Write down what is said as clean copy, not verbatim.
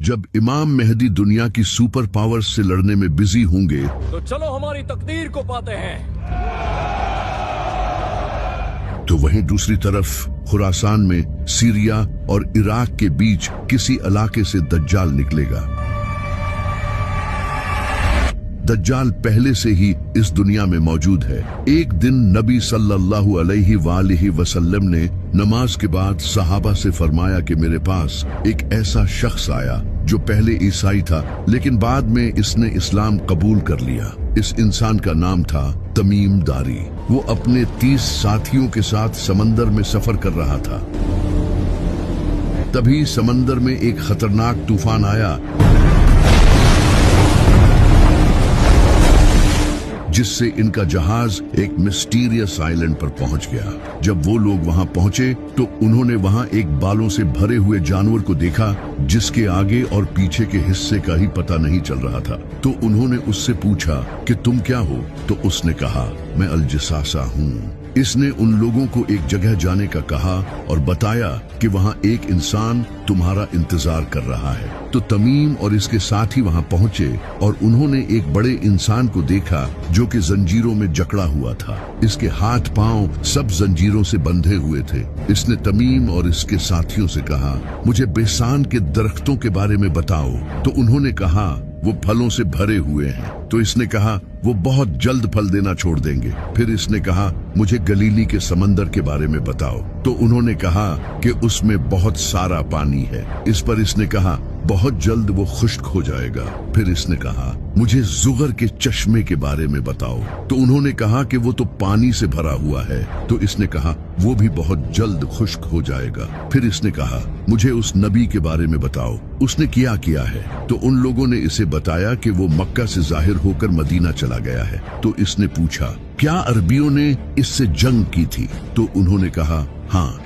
जब इमाम मेहदी दुनिया की सुपर पावर्स से लड़ने में बिजी होंगे तो चलो हमारी तकदीर को पाते हैं। तो वहीं दूसरी तरफ खुरासान में सीरिया और इराक के बीच किसी इलाके से दज्जाल निकलेगा। दज्जाल पहले से ही इस दुनिया में मौजूद है। एक दिन नबी सल्लल्लाहु अलैहि वसल्लम ने नमाज के बाद सहाबा से फरमाया कि मेरे पास एक ऐसा शख्स आया जो पहले ईसाई था लेकिन बाद में इसने इस्लाम कबूल कर लिया। इस इंसान का नाम था तमीम दारी। वो अपने 30 साथियों के साथ समंदर में सफर कर रहा था। तभी समंदर में एक खतरनाक तूफान आया जिससे इनका जहाज एक मिस्टीरियस आइलैंड पर पहुंच गया। जब वो लोग वहां पहुंचे तो उन्होंने वहां एक बालों से भरे हुए जानवर को देखा जिसके आगे और पीछे के हिस्से का ही पता नहीं चल रहा था। तो उन्होंने उससे पूछा कि तुम क्या हो? तो उसने कहा मैं अल-जसासा हूँ। इसने उन लोगों को एक जगह जाने का कहा और बताया कि वहां एक इंसान तुम्हारा इंतजार कर रहा है। तो तमीम और इसके साथी वहां पहुंचे और उन्होंने एक बड़े इंसान को देखा जो कि जंजीरों में जकड़ा हुआ था। इसके हाथ पांव सब जंजीरों से बंधे हुए थे। इसने तमीम और इसके साथियों से कहा मुझे बेसान के दरख्तों के बारे में बताओ। तो उन्होंने कहा वो फलों से भरे हुए हैं। तो इसने कहा वो बहुत जल्द फल देना छोड़ देंगे। फिर इसने कहा मुझे गलीली के समंदर के बारे में बताओ। तो उन्होंने कहा कि उसमें बहुत सारा पानी है। इस पर इसने कहा बहुत जल्द वो खुश्क हो जाएगा। फिर इसने कहा मुझे जुगर के चश्मे के बारे में बताओ। तो उन्होंने कहा कि वो तो पानी से भरा हुआ है। तो इसने कहा वो भी बहुत जल्द खुश्क हो जाएगा। फिर इसने कहा मुझे उस नबी के बारे में बताओ, उसने क्या किया है। तो उन लोगों ने इसे बताया कि वो मक्का से जाहिर होकर मदीना चला गया है। तो इसने पूछा क्या अरबियों ने इससे जंग की थी? तो उन्होंने कहा हाँ।